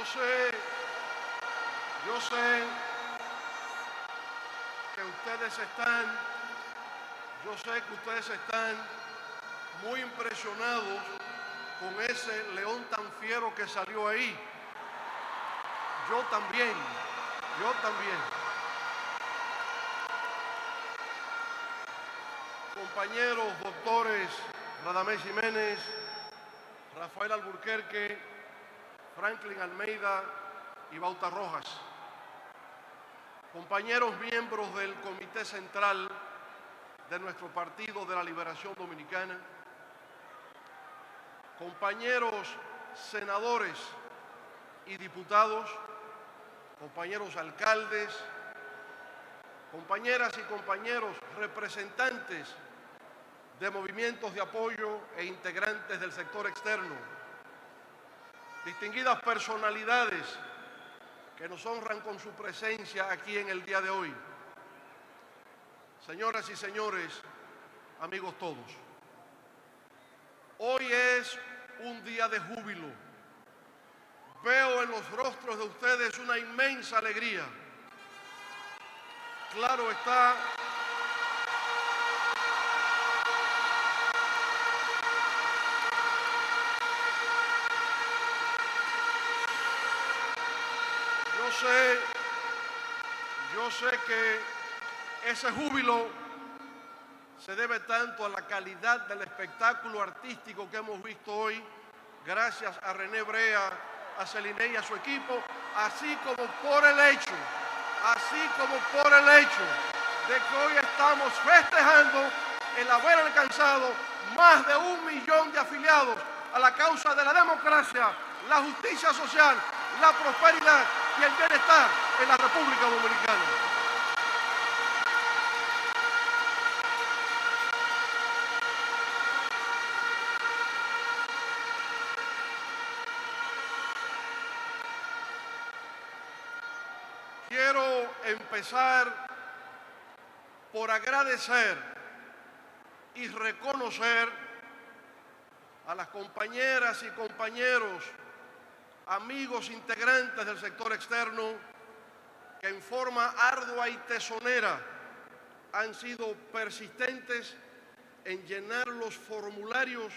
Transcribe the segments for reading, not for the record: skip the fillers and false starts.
Yo sé que ustedes están muy impresionados con ese león tan fiero que salió ahí. Yo también. Compañeros doctores Radamés Jiménez, Rafael Alburquerque, Franklin Almeida y Bauta Rojas. Compañeros miembros del Comité Central de nuestro Partido de la Liberación Dominicana, compañeros senadores y diputados, compañeros alcaldes, compañeras y compañeros representantes de movimientos de apoyo e integrantes del sector externo, distinguidas personalidades que nos honran con su presencia aquí en el día de hoy. Señoras y señores, amigos todos, hoy es un día de júbilo. Veo en los rostros de ustedes una inmensa alegría. Claro está, yo sé que ese júbilo se debe tanto a la calidad del espectáculo artístico que hemos visto hoy, gracias a René Brea, a Celine y a su equipo, así como por el hecho de que hoy estamos festejando el haber alcanzado más de 1 millón de afiliados a la causa de la democracia, la justicia social, la prosperidad y el bienestar en la República Dominicana. Quiero empezar por agradecer y reconocer a las compañeras y compañeros, amigos integrantes del sector externo, que en forma ardua y tesonera han sido persistentes en llenar los formularios,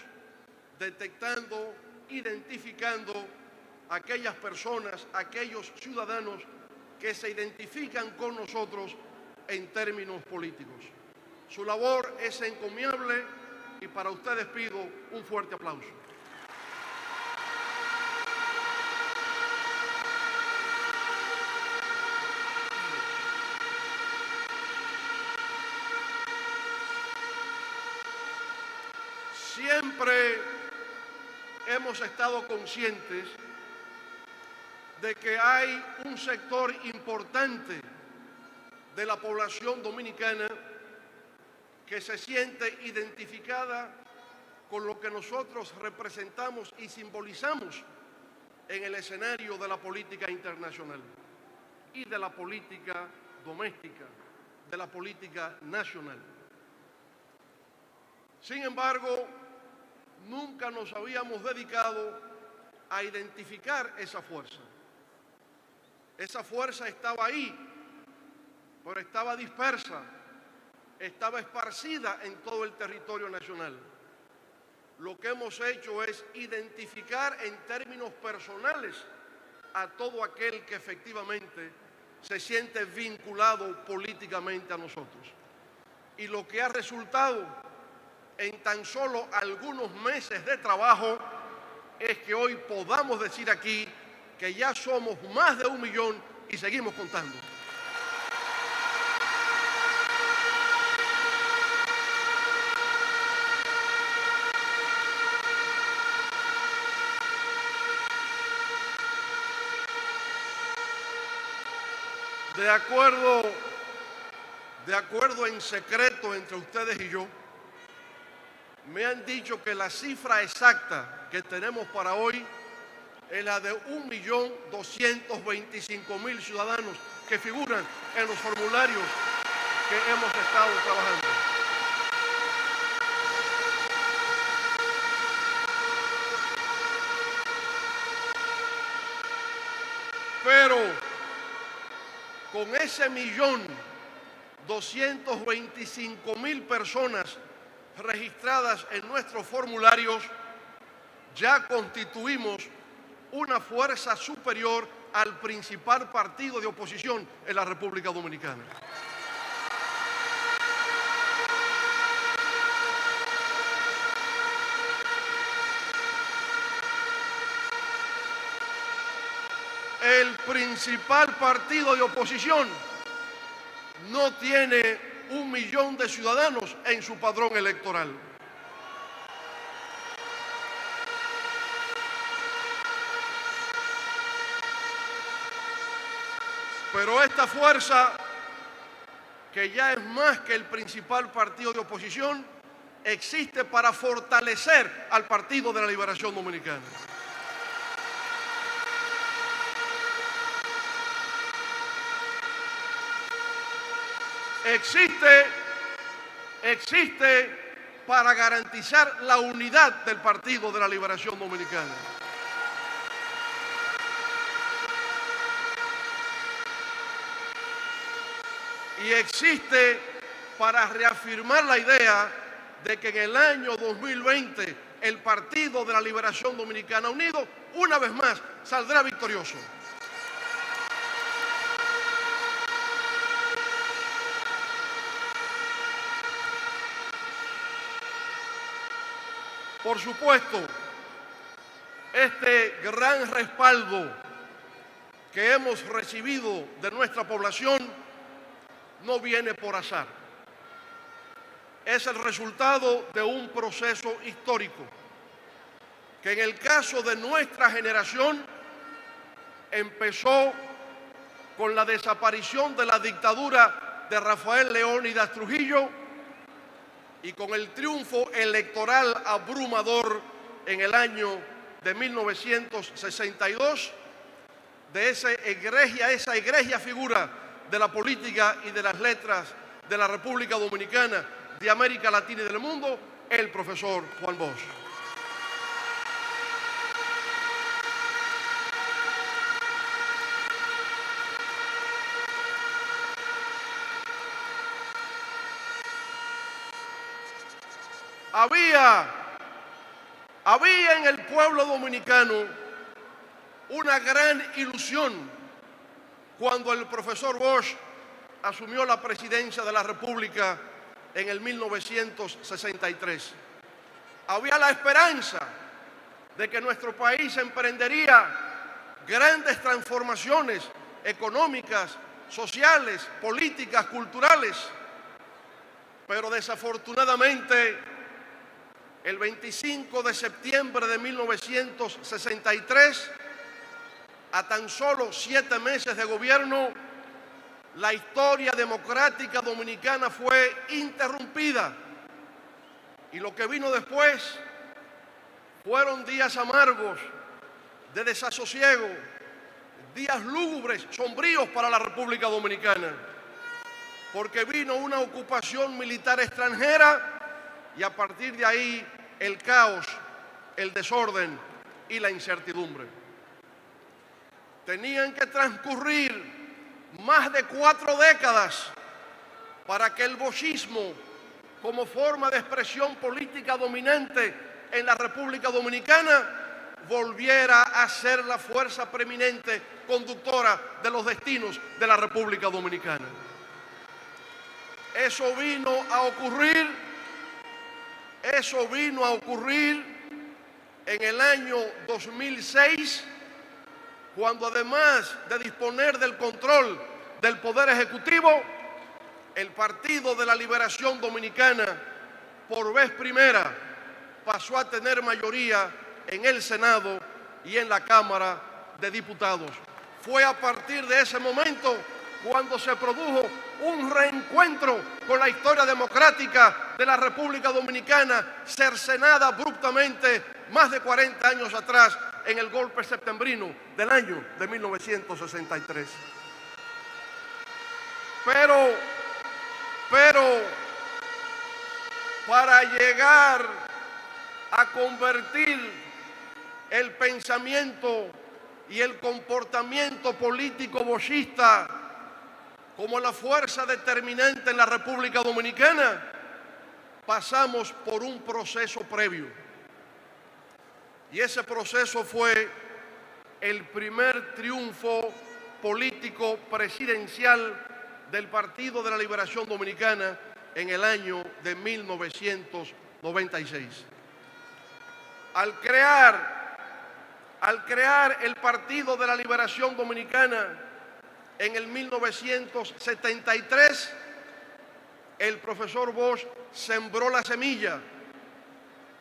detectando, identificando a aquellas personas, aquellos ciudadanos que se identifican con nosotros en términos políticos. Su labor es encomiable y para ustedes pido un fuerte aplauso. Siempre hemos estado conscientes de que hay un sector importante de la población dominicana que se siente identificada con lo que nosotros representamos y simbolizamos en el escenario de la política internacional y de la política doméstica, de la política nacional. Sin embargo, nunca nos habíamos dedicado a identificar esa fuerza. Esa fuerza estaba ahí, pero estaba dispersa, estaba esparcida en todo el territorio nacional. Lo que hemos hecho es identificar en términos personales a todo aquel que efectivamente se siente vinculado políticamente a nosotros. Y lo que ha resultado en tan solo algunos meses de trabajo es que hoy podamos decir aquí que ya somos más de 1 millón y seguimos contando. De acuerdo en secreto entre ustedes y yo, me han dicho que la cifra exacta que tenemos para hoy es la de 1.225.000 ciudadanos que figuran en los formularios que hemos estado trabajando. Pero con ese 1.225.000 personas registradas en nuestros formularios, ya constituimos una fuerza superior al principal partido de oposición en la República Dominicana. El principal partido de oposición no tiene 1 millón de ciudadanos en su padrón electoral. Pero esta fuerza, que ya es más que el principal partido de oposición, existe para fortalecer al Partido de la Liberación Dominicana. Existe para garantizar la unidad del Partido de la Liberación Dominicana. Y existe para reafirmar la idea de que en el año 2020 el Partido de la Liberación Dominicana unido, una vez más, saldrá victorioso. Por supuesto, este gran respaldo que hemos recibido de nuestra población no viene por azar. Es el resultado de un proceso histórico que en el caso de nuestra generación empezó con la desaparición de la dictadura de Rafael Leónidas Trujillo y con el triunfo electoral abrumador en el año de 1962 de esa egregia figura de la política y de las letras de la República Dominicana, de América Latina y del mundo, el profesor Juan Bosch. Había en el pueblo dominicano una gran ilusión cuando el profesor Bosch asumió la presidencia de la República en el 1963. Había la esperanza de que nuestro país emprendería grandes transformaciones económicas, sociales, políticas, culturales, pero desafortunadamente el 25 de septiembre de 1963, a tan solo 7 meses de gobierno, la historia democrática dominicana fue interrumpida. Y lo que vino después fueron días amargos, de desasosiego, días lúgubres, sombríos para la República Dominicana, porque vino una ocupación militar extranjera y a partir de ahí el caos, el desorden y la incertidumbre. Tenían que transcurrir más de 4 décadas para que el boshismo, como forma de expresión política dominante en la República Dominicana, volviera a ser la fuerza preeminente conductora de los destinos de la República Dominicana. Eso vino a ocurrir en el año 2006, cuando además de disponer del control del Poder Ejecutivo, el Partido de la Liberación Dominicana, por vez primera, pasó a tener mayoría en el Senado y en la Cámara de Diputados. Fue a partir de ese momento cuando se produjo un reencuentro con la historia democrática de la República Dominicana, cercenada abruptamente más de 40 años atrás en el golpe septembrino del año de 1963. Pero para llegar a convertir el pensamiento y el comportamiento político bochista como la fuerza determinante en la República Dominicana, pasamos por un proceso previo. Y ese proceso fue el primer triunfo político presidencial del Partido de la Liberación Dominicana en el año de 1996. Al crear el Partido de la Liberación Dominicana en el 1973, el profesor Bosch sembró la semilla,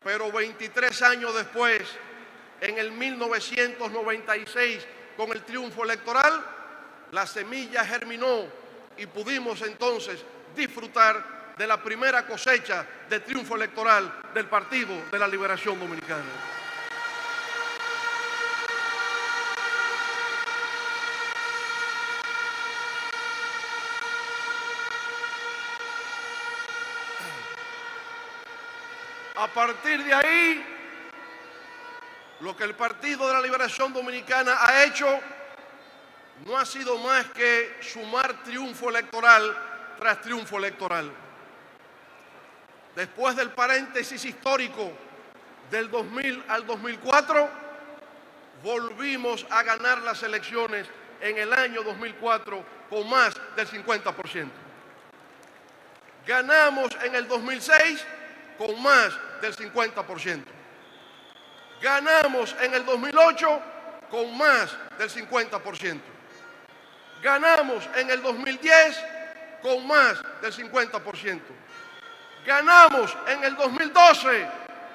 pero 23 años después, en el 1996, con el triunfo electoral, la semilla germinó y pudimos entonces disfrutar de la primera cosecha de triunfo electoral del Partido de la Liberación Dominicana. A partir de ahí, lo que el Partido de la Liberación Dominicana ha hecho no ha sido más que sumar triunfo electoral tras triunfo electoral. Después del paréntesis histórico del 2000 al 2004, volvimos a ganar las elecciones en el año 2004 con más del 50%. Ganamos en el 2006 con más del 50%. Ganamos en el 2008 con más del 50%. Ganamos en el 2010 con más del 50%. Ganamos en el 2012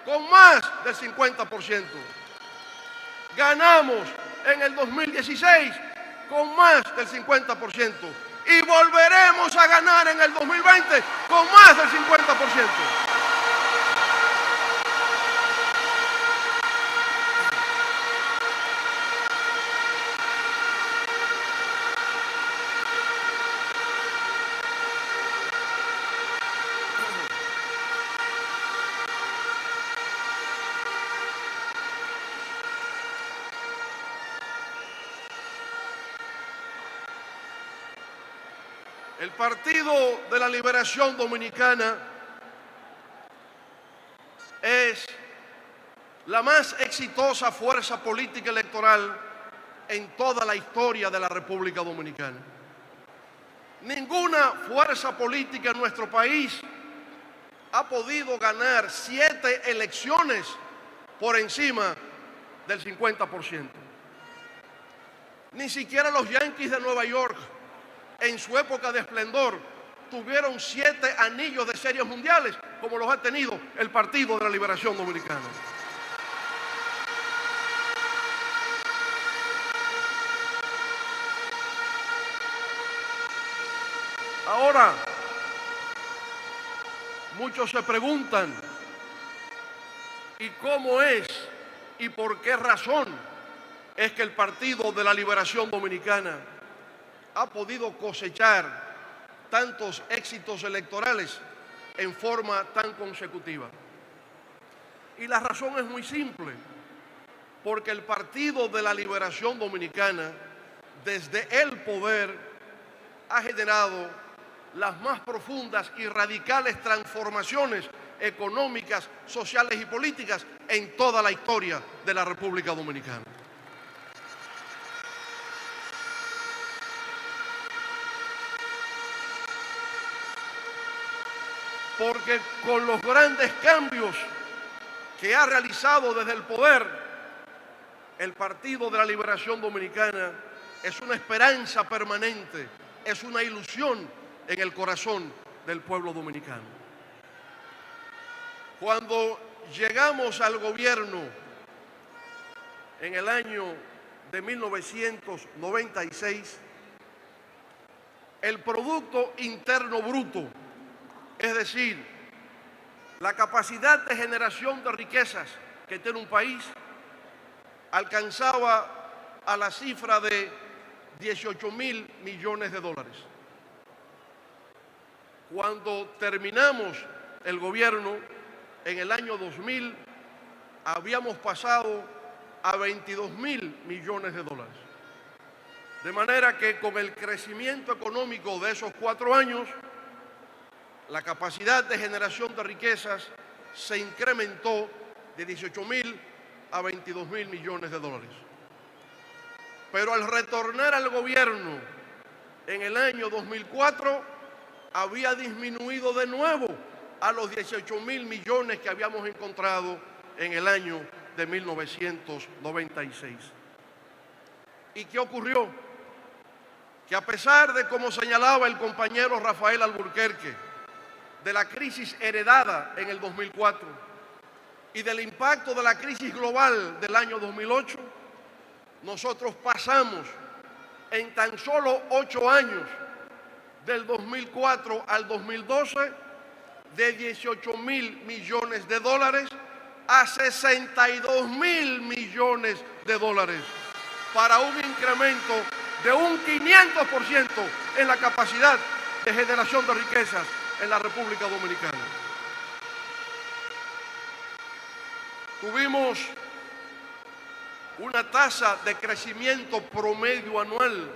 con más del 50%. Ganamos en el 2016 con más del 50%. Y volveremos a ganar en el 2020 con más del 50%. El Partido de la Liberación Dominicana es la más exitosa fuerza política electoral en toda la historia de la República Dominicana. Ninguna fuerza política en nuestro país ha podido ganar 7 elecciones por encima del 50%. Ni siquiera los Yankees de Nueva York, en su época de esplendor, tuvieron 7 anillos de series mundiales como los ha tenido el Partido de la Liberación Dominicana. Ahora, muchos se preguntan, ¿y cómo es y por qué razón es que el Partido de la Liberación Dominicana ha podido cosechar tantos éxitos electorales en forma tan consecutiva? Y la razón es muy simple, porque el Partido de la Liberación Dominicana, desde el poder, ha generado las más profundas y radicales transformaciones económicas, sociales y políticas en toda la historia de la República Dominicana. Porque con los grandes cambios que ha realizado desde el poder, el Partido de la Liberación Dominicana es una esperanza permanente, es una ilusión en el corazón del pueblo dominicano. Cuando llegamos al gobierno en el año de 1996, el Producto Interno Bruto, es decir, la capacidad de generación de riquezas que tiene un país, alcanzaba a la cifra de 18.000 millones de dólares. Cuando terminamos el gobierno, en el año 2000, habíamos pasado a 22.000 millones de dólares. De manera que con el crecimiento económico de esos 4 años, la capacidad de generación de riquezas se incrementó de 18.000 a 22.000 millones de dólares. Pero al retornar al gobierno en el año 2004, había disminuido de nuevo a los 18.000 millones que habíamos encontrado en el año de 1996. ¿Y qué ocurrió? Que a pesar de, como señalaba el compañero Rafael Alburquerque, de la crisis heredada en el 2004 y del impacto de la crisis global del año 2008, nosotros pasamos en tan solo 8 años, del 2004 al 2012, de 18.000 millones de dólares a 62.000 millones de dólares, para un incremento de un 500% en la capacidad de generación de riquezas en la República Dominicana. Tuvimos una tasa de crecimiento promedio anual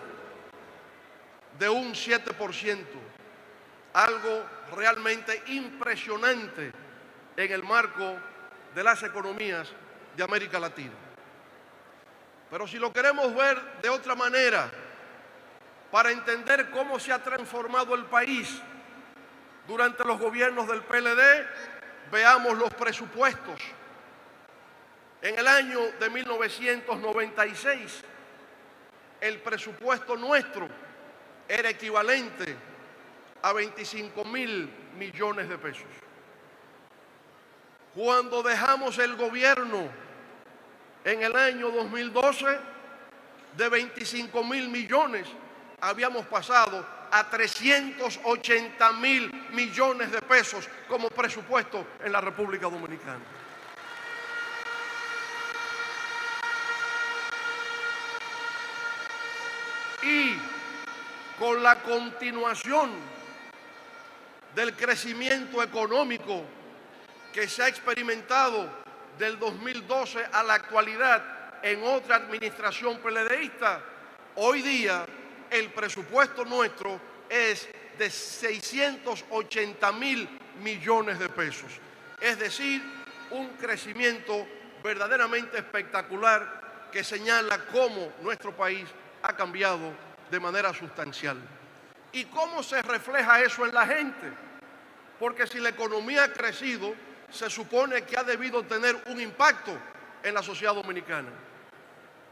de un 7%, algo realmente impresionante en el marco de las economías de América Latina. Pero si lo queremos ver de otra manera, para entender cómo se ha transformado el país durante los gobiernos del PLD, veamos los presupuestos. En el año de 1996, el presupuesto nuestro era equivalente a 25.000 millones de pesos. Cuando dejamos el gobierno en el año 2012, de 25.000 millones habíamos pasado a 380.000 millones de pesos como presupuesto en la República Dominicana. Y con la continuación del crecimiento económico que se ha experimentado del 2012 a la actualidad en otra administración PLDista, hoy día el presupuesto nuestro es de 680.000 millones de pesos. Es decir, un crecimiento verdaderamente espectacular que señala cómo nuestro país ha cambiado de manera sustancial. ¿Y cómo se refleja eso en la gente? Porque si la economía ha crecido, se supone que ha debido tener un impacto en la sociedad dominicana.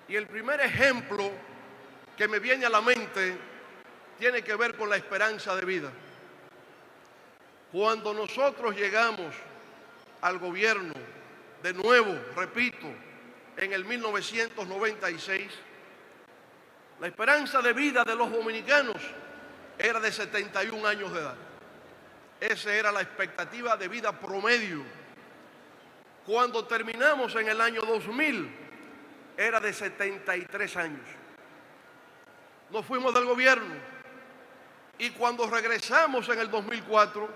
Y el primer ejemplo que me viene a la mente tiene que ver con la esperanza de vida. Cuando nosotros llegamos al gobierno, de nuevo, repito, en el 1996, la esperanza de vida de los dominicanos era de 71 años de edad. Esa era la expectativa de vida promedio. Cuando terminamos en el año 2000, era de 73 años. Nos fuimos del gobierno y cuando regresamos en el 2004,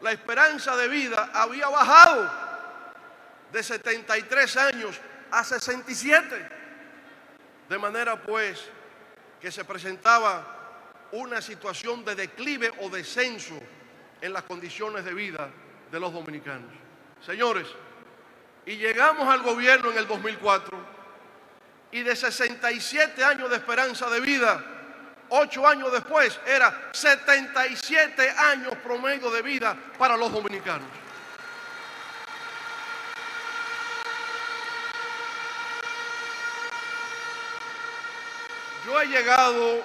la esperanza de vida había bajado de 73 años a 67. De manera pues que se presentaba una situación de declive o descenso en las condiciones de vida de los dominicanos. Señores, y llegamos al gobierno en el 2004 y de 67 años de esperanza de vida, 8 años después era 77 años promedio de vida para los dominicanos. Yo he llegado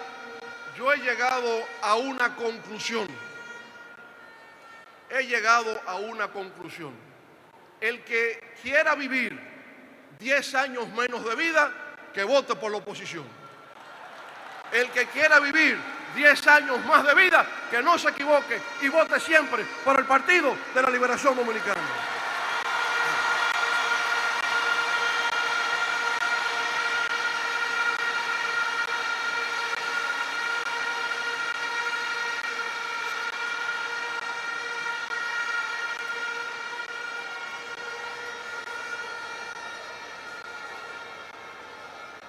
a una conclusión. El que quiera vivir 10 años menos de vida, que vote por la oposición. El que quiera vivir 10 años más de vida, que no se equivoque y vote siempre por el Partido de la Liberación Dominicana.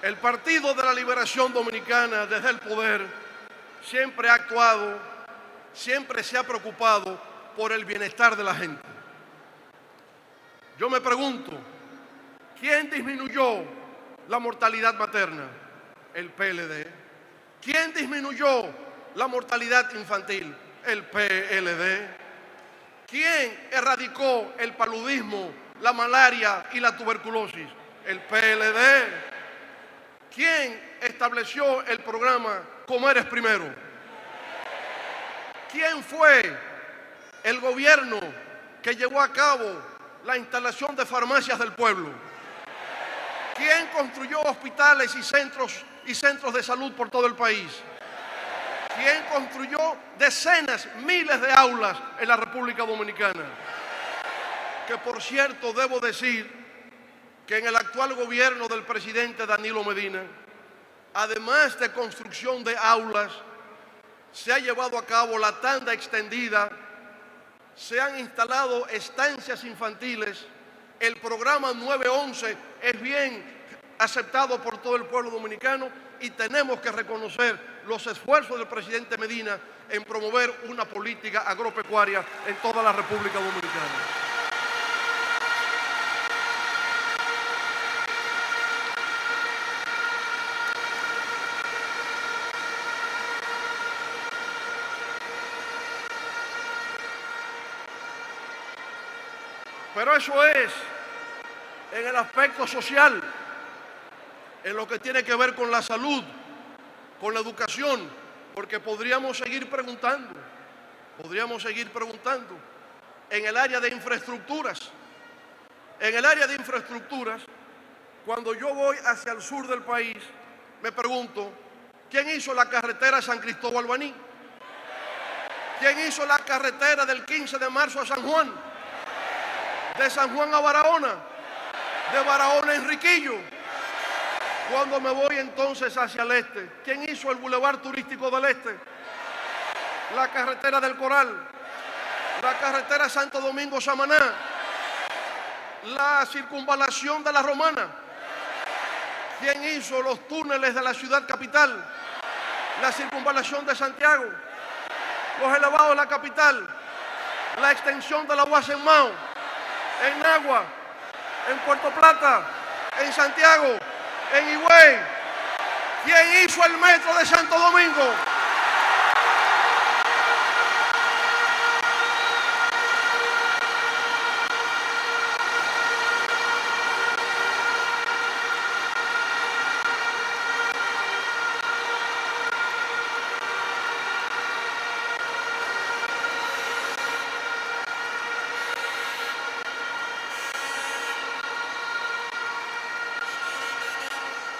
El Partido de la Liberación Dominicana, desde el poder, siempre ha actuado, siempre se ha preocupado por el bienestar de la gente. Yo me pregunto, ¿quién disminuyó la mortalidad materna? El PLD. ¿Quién disminuyó la mortalidad infantil? El PLD. ¿Quién erradicó el paludismo, la malaria y la tuberculosis? El PLD. ¿Quién estableció el programa Comer es Primero? ¿Quién fue el gobierno que llevó a cabo la instalación de farmacias del pueblo? ¿Quién construyó hospitales y centros de salud por todo el país? ¿Quién construyó decenas, miles de aulas en la República Dominicana? Que por cierto debo decir que en el actual gobierno del presidente Danilo Medina, además de construcción de aulas, se ha llevado a cabo la tanda extendida, se han instalado estancias infantiles, el programa 911 es bien aceptado por todo el pueblo dominicano y tenemos que reconocer los esfuerzos del presidente Medina en promover una política agropecuaria en toda la República Dominicana. Pero eso es en el aspecto social, en lo que tiene que ver con la salud, con la educación, porque podríamos seguir preguntando. En el área de infraestructuras, cuando yo voy hacia el sur del país, me pregunto, ¿quién hizo la carretera San Cristóbal Baní? ¿Quién hizo la carretera del 15 de marzo a San Juan? De San Juan a Barahona, de Barahona a Enriquillo. Cuando me voy entonces hacia el este, ¿quién hizo el bulevar turístico del este? La carretera del Coral, la carretera Santo Domingo-Samaná, la circunvalación de la Romana. ¿Quién hizo los túneles de la ciudad capital? La circunvalación de Santiago, los elevados de la capital, la extensión de la UAS en Mao, en Nagua, en Puerto Plata, en Santiago, en Higüey. ¿Quién hizo el metro de Santo Domingo?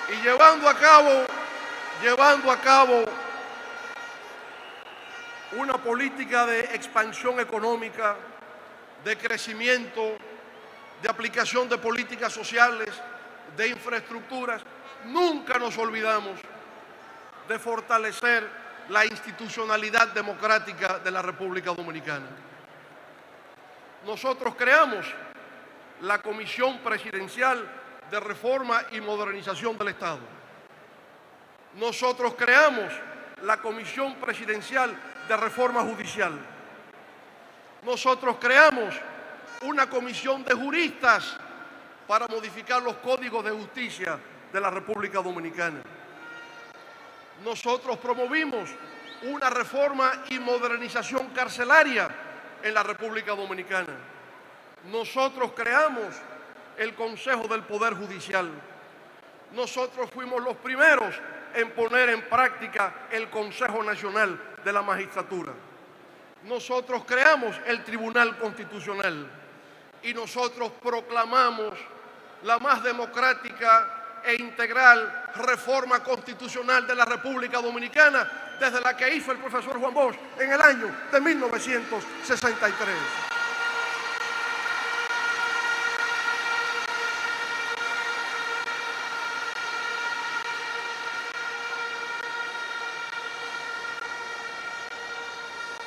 Y llevando a cabo una política de expansión económica, de crecimiento, de aplicación de políticas sociales, de infraestructuras, nunca nos olvidamos de fortalecer la institucionalidad democrática de la República Dominicana. Nosotros creamos la Comisión Presidencial de Reforma y Modernización del Estado. Nosotros creamos la Comisión Presidencial de Reforma Judicial. Nosotros creamos una comisión de juristas para modificar los códigos de justicia de la República Dominicana. Nosotros promovimos una reforma y modernización carcelaria en la República Dominicana. Nosotros creamos el Consejo del Poder Judicial. Nosotros fuimos los primeros en poner en práctica el Consejo Nacional de la Magistratura. Nosotros creamos el Tribunal Constitucional y nosotros proclamamos la más democrática e integral reforma constitucional de la República Dominicana desde la que hizo el profesor Juan Bosch en el año de 1963.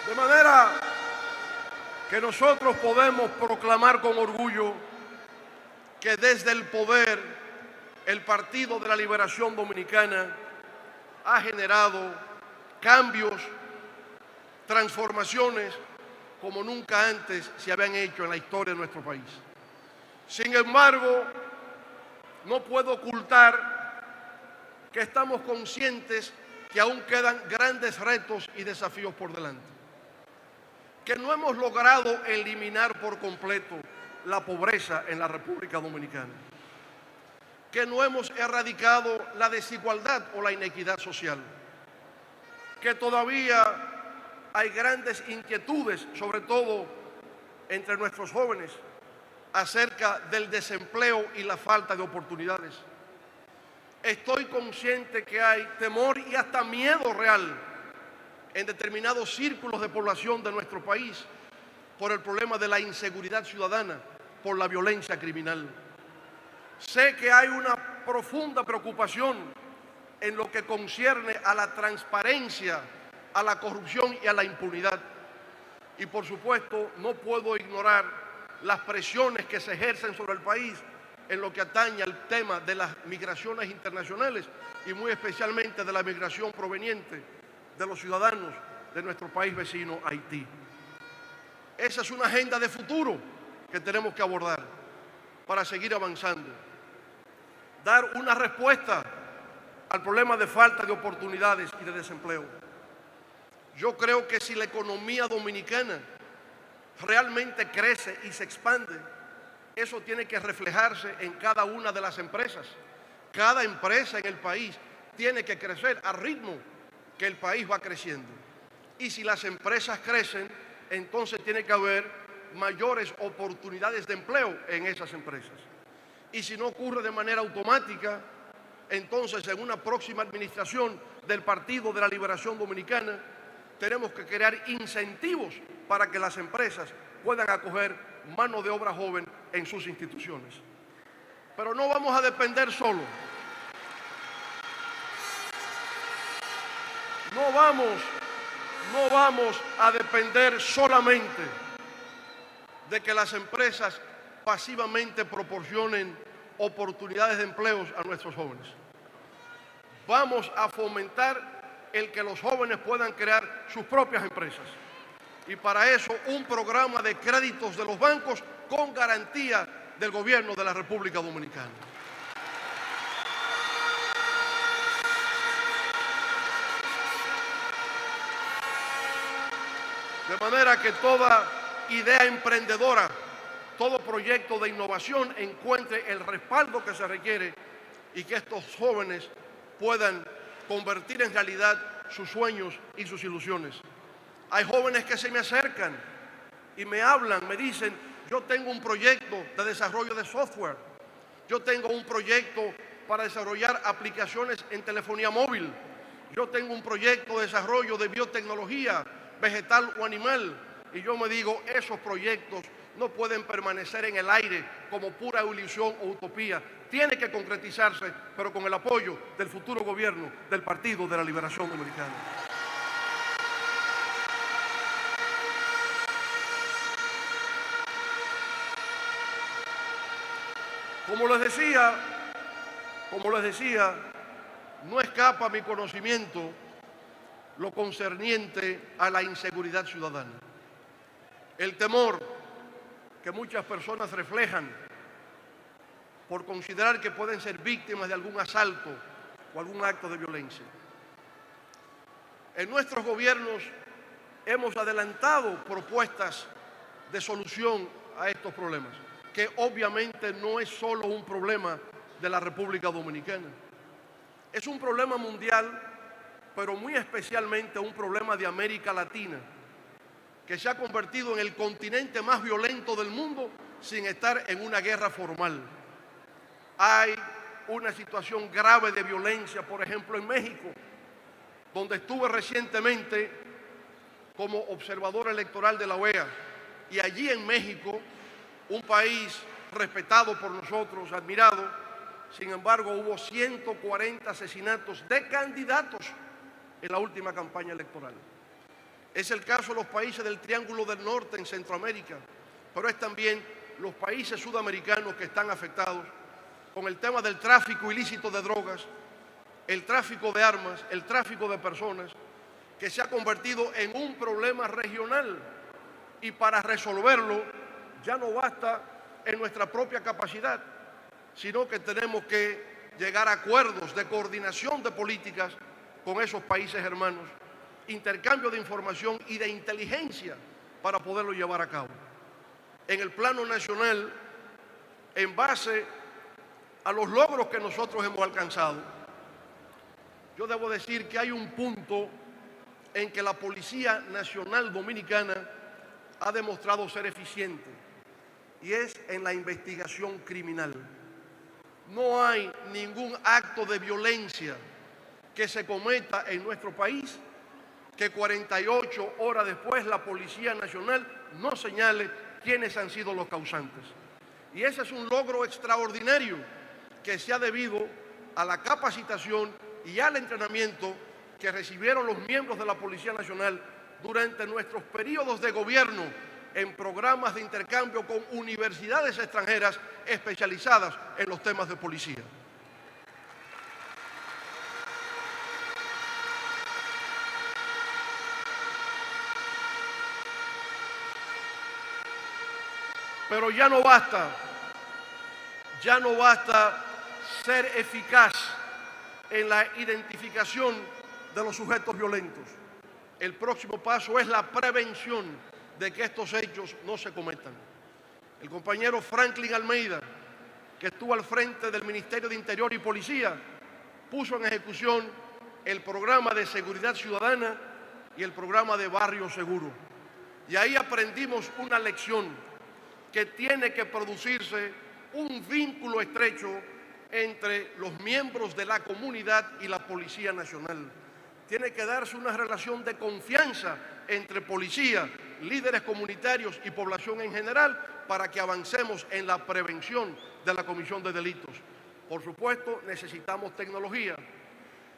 De manera que nosotros podemos proclamar con orgullo que desde el poder el Partido de la Liberación Dominicana ha generado cambios, transformaciones como nunca antes se habían hecho en la historia de nuestro país. Sin embargo, no puedo ocultar que estamos conscientes que aún quedan grandes retos y desafíos por delante, que no hemos logrado eliminar por completo la pobreza en la República Dominicana, que no hemos erradicado la desigualdad o la inequidad social, que todavía hay grandes inquietudes, sobre todo entre nuestros jóvenes, acerca del desempleo y la falta de oportunidades. Estoy consciente que hay temor y hasta miedo real en determinados círculos de población de nuestro país por el problema de la inseguridad ciudadana, por la violencia criminal. Sé que hay una profunda preocupación en lo que concierne a la transparencia, a la corrupción y a la impunidad. Y por supuesto no puedo ignorar las presiones que se ejercen sobre el país en lo que atañe al tema de las migraciones internacionales y muy especialmente de la migración proveniente de los ciudadanos de nuestro país vecino, Haití. Esa es una agenda de futuro que tenemos que abordar para seguir avanzando. Dar una respuesta al problema de falta de oportunidades y de desempleo. Yo creo que si la economía dominicana realmente crece y se expande, eso tiene que reflejarse en cada una de las empresas. Cada empresa en el país tiene que crecer al ritmo que el país va creciendo. Y si las empresas crecen, entonces tiene que haber mayores oportunidades de empleo en esas empresas. Y si no ocurre de manera automática, entonces en una próxima administración del Partido de la Liberación Dominicana tenemos que crear incentivos para que las empresas puedan acoger mano de obra joven en sus instituciones. Pero no vamos a depender solo. No vamos a depender solamente de que las empresas pasivamente proporcionen oportunidades de empleos a nuestros jóvenes. Vamos a fomentar el que los jóvenes puedan crear sus propias empresas. Y para eso un programa de créditos de los bancos con garantía del gobierno de la República Dominicana. De manera que toda idea emprendedora, todo proyecto de innovación encuentre el respaldo que se requiere y que estos jóvenes puedan convertir en realidad sus sueños y sus ilusiones. Hay jóvenes que se me acercan y me hablan, me dicen, yo tengo un proyecto de desarrollo de software, yo tengo un proyecto para desarrollar aplicaciones en telefonía móvil, yo tengo un proyecto de desarrollo de biotecnología, vegetal o animal, y yo me digo, esos proyectos no pueden permanecer en el aire como pura ilusión o utopía. Tiene que concretizarse, pero con el apoyo del futuro gobierno del Partido de la Liberación Dominicana. Como les decía, no escapa a mi conocimiento lo concerniente a la inseguridad ciudadana. El temor que muchas personas reflejan por considerar que pueden ser víctimas de algún asalto o algún acto de violencia. En nuestros gobiernos hemos adelantado propuestas de solución a estos problemas, que obviamente no es solo un problema de la República Dominicana. Es un problema mundial, pero muy especialmente un problema de América Latina, que se ha convertido en el continente más violento del mundo sin estar en una guerra formal. Hay una situación grave de violencia, por ejemplo, en México, donde estuve recientemente como observador electoral de la OEA. Y allí en México, un país respetado por nosotros, admirado, sin embargo, hubo 140 asesinatos de candidatos en la última campaña electoral. Es el caso de los países del Triángulo del Norte en Centroamérica, pero es también los países sudamericanos que están afectados con el tema del tráfico ilícito de drogas, el tráfico de armas, el tráfico de personas, que se ha convertido en un problema regional, y para resolverlo ya no basta en nuestra propia capacidad, sino que tenemos que llegar a acuerdos de coordinación de políticas con esos países hermanos, intercambio de información y de inteligencia para poderlo llevar a cabo. En el plano nacional, en base a los logros que nosotros hemos alcanzado, yo debo decir que hay un punto en que la Policía Nacional Dominicana ha demostrado ser eficiente, y es en la investigación criminal. No hay ningún acto de violencia que se cometa en nuestro país que 48 horas después la Policía Nacional no señale quiénes han sido los causantes. Y ese es un logro extraordinario que se ha debido a la capacitación y al entrenamiento que recibieron los miembros de la Policía Nacional durante nuestros periodos de gobierno en programas de intercambio con universidades extranjeras especializadas en los temas de policía. Pero ya no basta ser eficaz en la identificación de los sujetos violentos. El próximo paso es la prevención de que estos hechos no se cometan. El compañero Franklin Almeida, que estuvo al frente del Ministerio de Interior y Policía, puso en ejecución el programa de seguridad ciudadana y el programa de barrio seguro. Y ahí aprendimos una lección, que tiene que producirse un vínculo estrecho entre los miembros de la comunidad y la Policía Nacional. Tiene que darse una relación de confianza entre policía, líderes comunitarios y población en general para que avancemos en la prevención de la comisión de delitos. Por supuesto, necesitamos tecnología.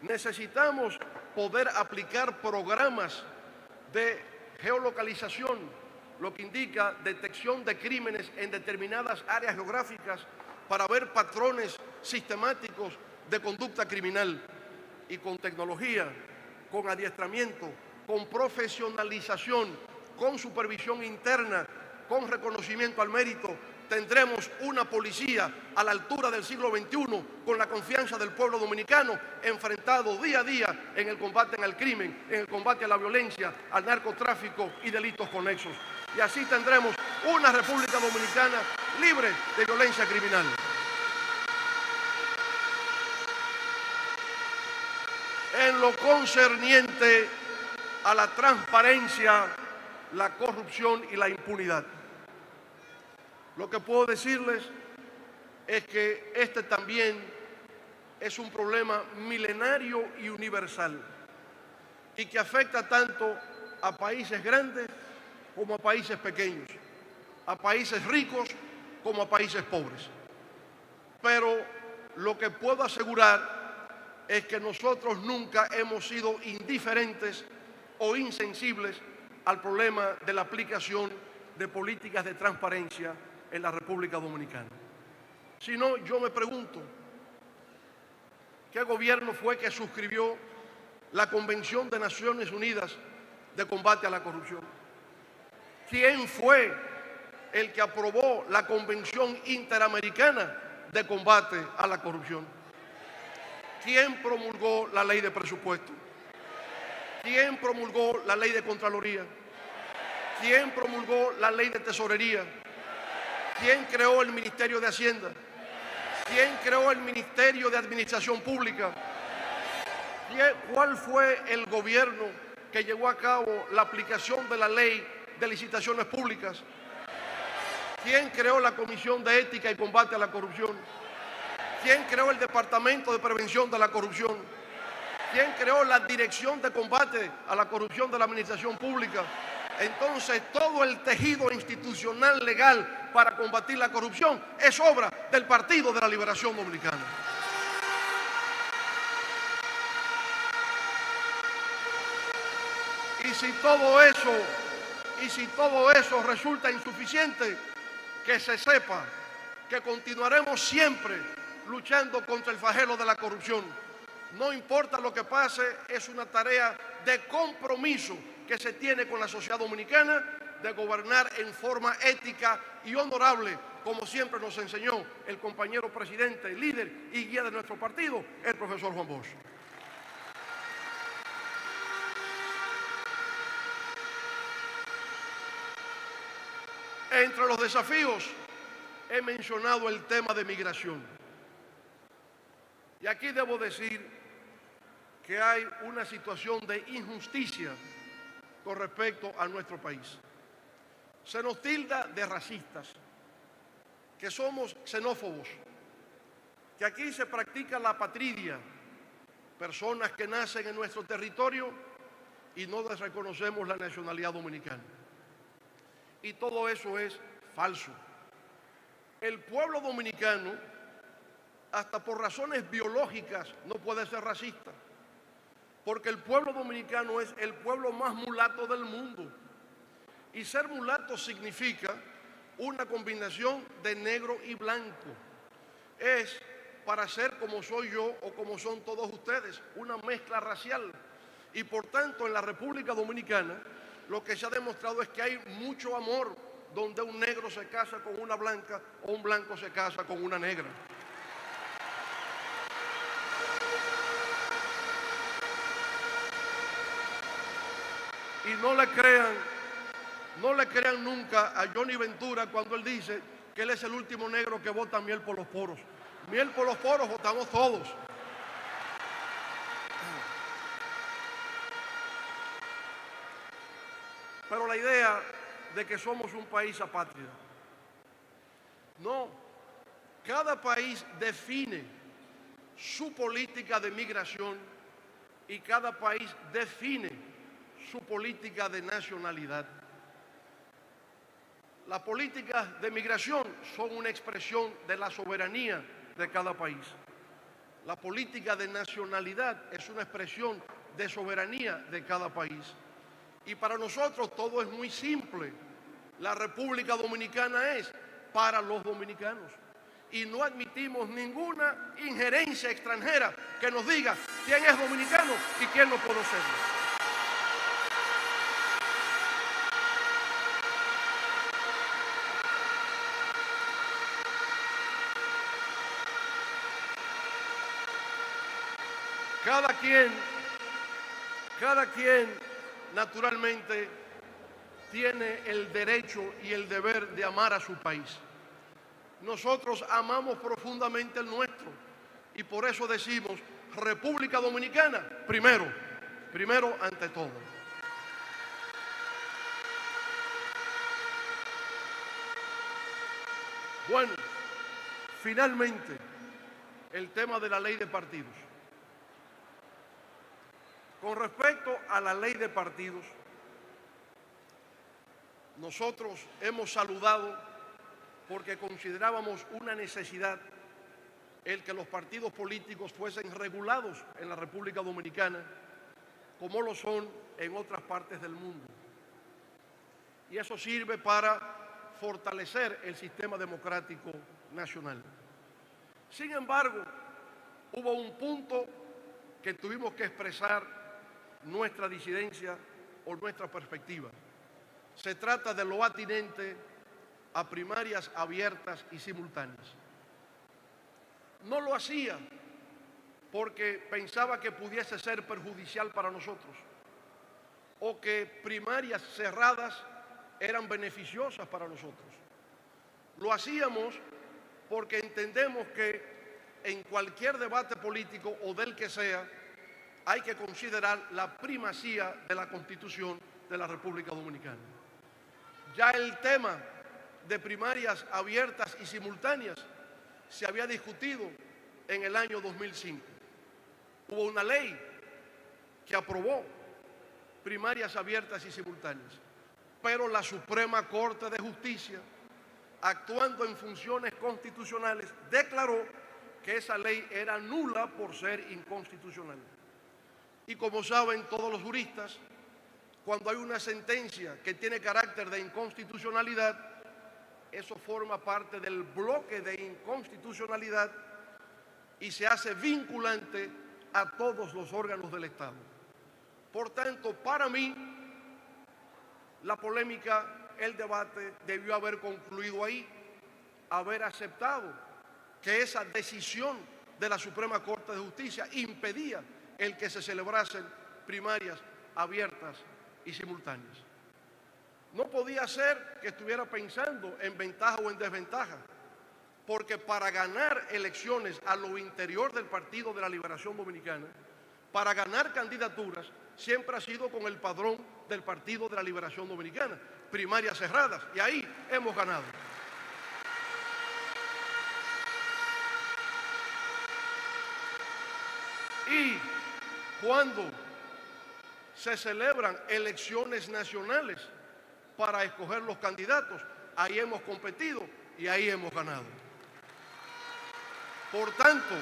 Necesitamos poder aplicar programas de geolocalización, lo que indica detección de crímenes en determinadas áreas geográficas para ver patrones sistemáticos de conducta criminal. Y con tecnología, con adiestramiento, con profesionalización, con supervisión interna, con reconocimiento al mérito, tendremos una policía a la altura del siglo XXI, con la confianza del pueblo dominicano, enfrentado día a día en el combate al crimen, en el combate a la violencia, al narcotráfico y delitos conexos. Y así tendremos una República Dominicana libre de violencia criminal. En lo concerniente a la transparencia, la corrupción y la impunidad, lo que puedo decirles es que este también es un problema milenario y universal, y que afecta tanto a países grandes como a países pequeños, a países ricos como a países pobres. Pero lo que puedo asegurar es que nosotros nunca hemos sido indiferentes o insensibles al problema de la aplicación de políticas de transparencia en la República Dominicana. Si no, yo me pregunto, ¿qué gobierno fue que suscribió la Convención de Naciones Unidas de combate a la corrupción? ¿Quién fue el que aprobó la Convención Interamericana de combate a la corrupción? ¿Quién promulgó la ley de presupuesto? ¿Quién promulgó la ley de Contraloría? ¿Quién promulgó la ley de tesorería? ¿Quién creó el Ministerio de Hacienda? ¿Quién creó el Ministerio de Administración Pública? ¿Cuál fue el gobierno que llevó a cabo la aplicación de la ley de licitaciones públicas? ¿Quién creó la Comisión de Ética y Combate a la Corrupción? ¿Quién creó el Departamento de Prevención de la Corrupción? ¿Quién creó la Dirección de Combate a la Corrupción de la Administración Pública? Entonces, todo el tejido institucional legal para combatir la corrupción es obra del Partido de la Liberación Dominicana. Y si todo eso resulta insuficiente, que se sepa que continuaremos siempre luchando contra el flagelo de la corrupción. No importa lo que pase, es una tarea de compromiso que se tiene con la sociedad dominicana de gobernar en forma ética y honorable, como siempre nos enseñó el compañero presidente, líder y guía de nuestro partido, el profesor Juan Bosch. Entre los desafíos he mencionado el tema de migración. Y aquí debo decir que hay una situación de injusticia con respecto a nuestro país. Se nos tilda de racistas, que somos xenófobos, que aquí se practica la apatridia, personas que nacen en nuestro territorio y no les reconocemos la nacionalidad dominicana. Y todo eso es falso. El pueblo dominicano, hasta por razones biológicas, no puede ser racista, porque el pueblo dominicano es el pueblo más mulato del mundo. Y ser mulato significa una combinación de negro y blanco. Es para ser como soy yo o como son todos ustedes, una mezcla racial. Y por tanto, en la República Dominicana, lo que se ha demostrado es que hay mucho amor donde un negro se casa con una blanca o un blanco se casa con una negra. Y no le crean nunca a Johnny Ventura cuando él dice que él es el último negro que bota miel por los poros. Miel por los poros botamos todos. Pero la idea de que somos un país apátrida. No, cada país define su política de migración y cada país define su política de nacionalidad. Las políticas de migración son una expresión de la soberanía de cada país. La política de nacionalidad es una expresión de soberanía de cada país. Y para nosotros todo es muy simple. La República Dominicana es para los dominicanos. Y no admitimos ninguna injerencia extranjera que nos diga quién es dominicano y quién no puede serlo. Cada quien naturalmente tiene el derecho y el deber de amar a su país. Nosotros amamos profundamente el nuestro y por eso decimos República Dominicana primero ante todo. Bueno, finalmente el tema de la ley de partidos. Con respecto a la ley de partidos, nosotros hemos saludado porque considerábamos una necesidad el que los partidos políticos fuesen regulados en la República Dominicana como lo son en otras partes del mundo. Y eso sirve para fortalecer el sistema democrático nacional. Sin embargo, hubo un punto que tuvimos que expresar nuestra disidencia o nuestra perspectiva. Se trata de lo atinente a primarias abiertas y simultáneas. No lo hacía porque pensaba que pudiese ser perjudicial para nosotros o que primarias cerradas eran beneficiosas para nosotros. Lo hacíamos porque entendemos que en cualquier debate político o del que sea, hay que considerar la primacía de la Constitución de la República Dominicana. Ya el tema de primarias abiertas y simultáneas se había discutido en el año 2005. Hubo una ley que aprobó primarias abiertas y simultáneas, pero la Suprema Corte de Justicia, actuando en funciones constitucionales, declaró que esa ley era nula por ser inconstitucional. Y como saben todos los juristas, cuando hay una sentencia que tiene carácter de inconstitucionalidad, eso forma parte del bloque de inconstitucionalidad y se hace vinculante a todos los órganos del Estado. Por tanto, para mí, la polémica, el debate debió haber concluido ahí, haber aceptado que esa decisión de la Suprema Corte de Justicia impedía el que se celebrasen primarias abiertas y simultáneas. No podía ser que estuviera pensando en ventaja o en desventaja, porque para ganar elecciones a lo interior del Partido de la Liberación Dominicana, para ganar candidaturas, siempre ha sido con el padrón del Partido de la Liberación Dominicana, primarias cerradas, y ahí hemos ganado. Y cuando se celebran elecciones nacionales para escoger los candidatos, ahí hemos competido y ahí hemos ganado. Por tanto,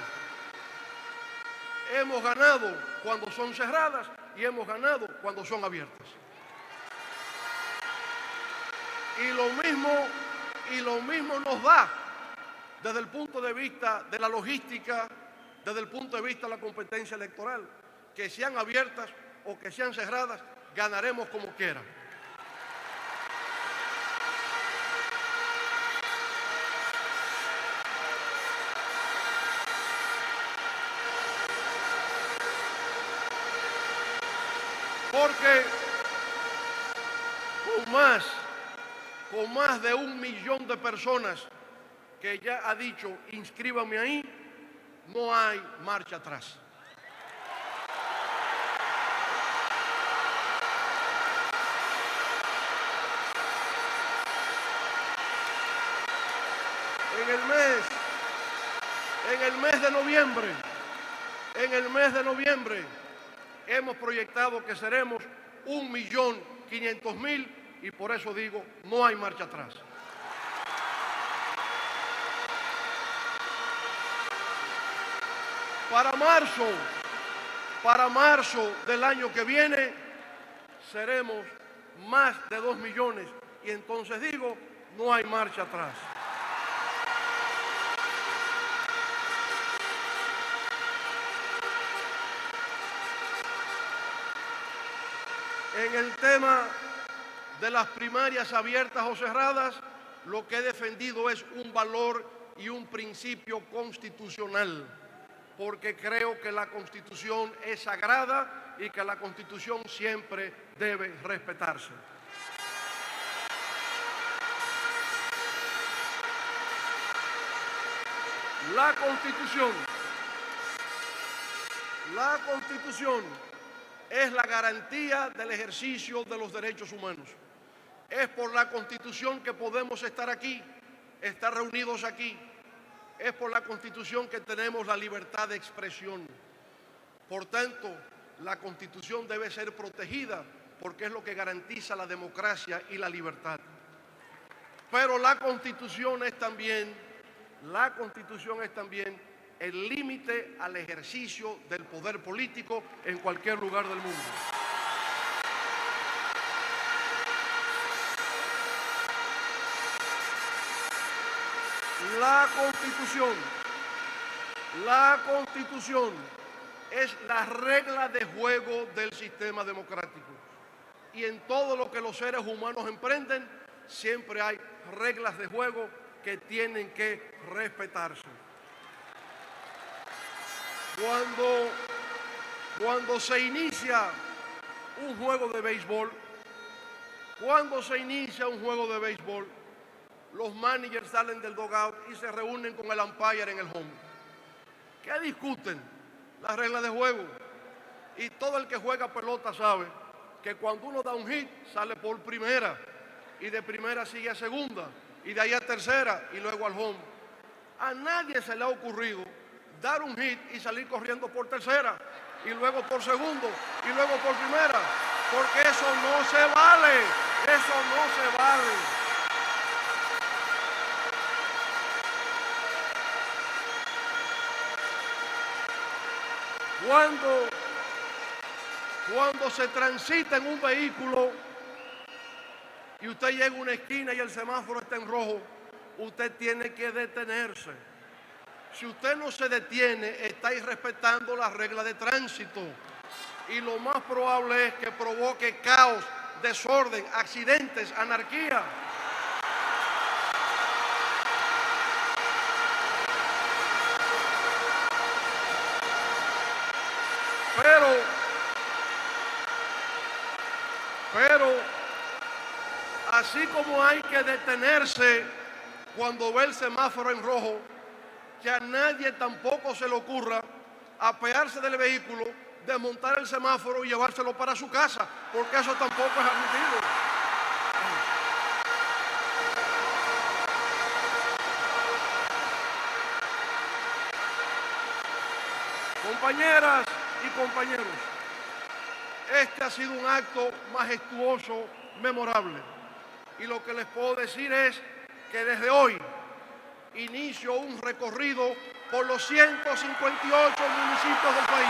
hemos ganado cuando son cerradas y hemos ganado cuando son abiertas. Y lo mismo nos da desde el punto de vista de la logística, desde el punto de vista de la competencia electoral, que sean abiertas o que sean cerradas, ganaremos como quiera. Porque con más de 1 millón de personas que ya ha dicho inscríbame ahí, no hay marcha atrás. En el mes de noviembre hemos proyectado que seremos 1.500.000 y por eso digo, no hay marcha atrás. Para marzo del año que viene seremos más de 2 millones y entonces digo, no hay marcha atrás. En el tema de las primarias abiertas o cerradas, lo que he defendido es un valor y un principio constitucional, porque creo que la Constitución es sagrada y que la Constitución siempre debe respetarse. La Constitución es la garantía del ejercicio de los derechos humanos. Es por la Constitución que podemos estar aquí, estar reunidos aquí. Es por la Constitución que tenemos la libertad de expresión. Por tanto, la Constitución debe ser protegida porque es lo que garantiza la democracia y la libertad. Pero la Constitución es también el límite al ejercicio del poder político en cualquier lugar del mundo. La Constitución es la regla de juego del sistema democrático. Y en todo lo que los seres humanos emprenden, siempre hay reglas de juego que tienen que respetarse. Cuando se inicia un juego de béisbol, los managers salen del dugout y se reúnen con el umpire en el home. ¿Qué discuten? Las reglas de juego. Y todo el que juega pelota sabe que cuando uno da un hit, sale por primera, y de primera sigue a segunda, y de ahí a tercera, y luego al home. A nadie se le ha ocurrido dar un hit y salir corriendo por tercera, y luego por segundo, y luego por primera, porque eso no se vale, Cuando se transita en un vehículo y usted llega a una esquina y el semáforo está en rojo, usted tiene que detenerse. Si usted no se detiene, está irrespetando las reglas de tránsito. Y lo más probable es que provoque caos, desorden, accidentes, anarquía. Pero, así como hay que detenerse cuando ve el semáforo en rojo, que a nadie tampoco se le ocurra apearse del vehículo, desmontar el semáforo y llevárselo para su casa, porque eso tampoco es admitido. Compañeras y compañeros, este ha sido un acto majestuoso, memorable. Y lo que les puedo decir es que desde hoy inicio un recorrido por los 158 municipios del país.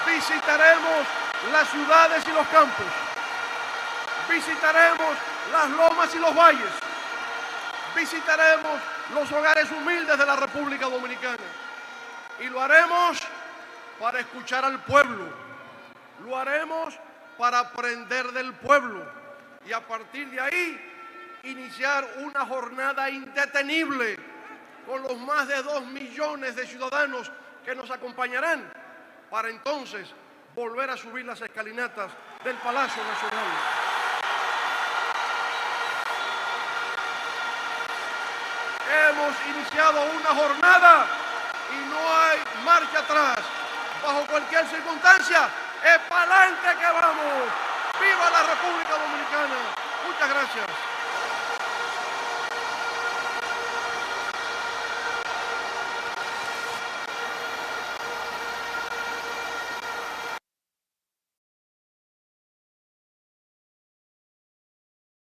Visitaremos las ciudades y los campos. Visitaremos las lomas y los valles. Visitaremos los hogares humildes de la República Dominicana. Y lo haremos para escuchar al pueblo. Lo haremos para aprender del pueblo. Y a partir de ahí, iniciar una jornada indetenible con los más de 2 millones de ciudadanos que nos acompañarán, para entonces volver a subir las escalinatas del Palacio Nacional. Hemos iniciado una jornada y no hay marcha atrás. Bajo cualquier circunstancia, es para adelante que vamos. ¡Viva la República Dominicana! Muchas gracias.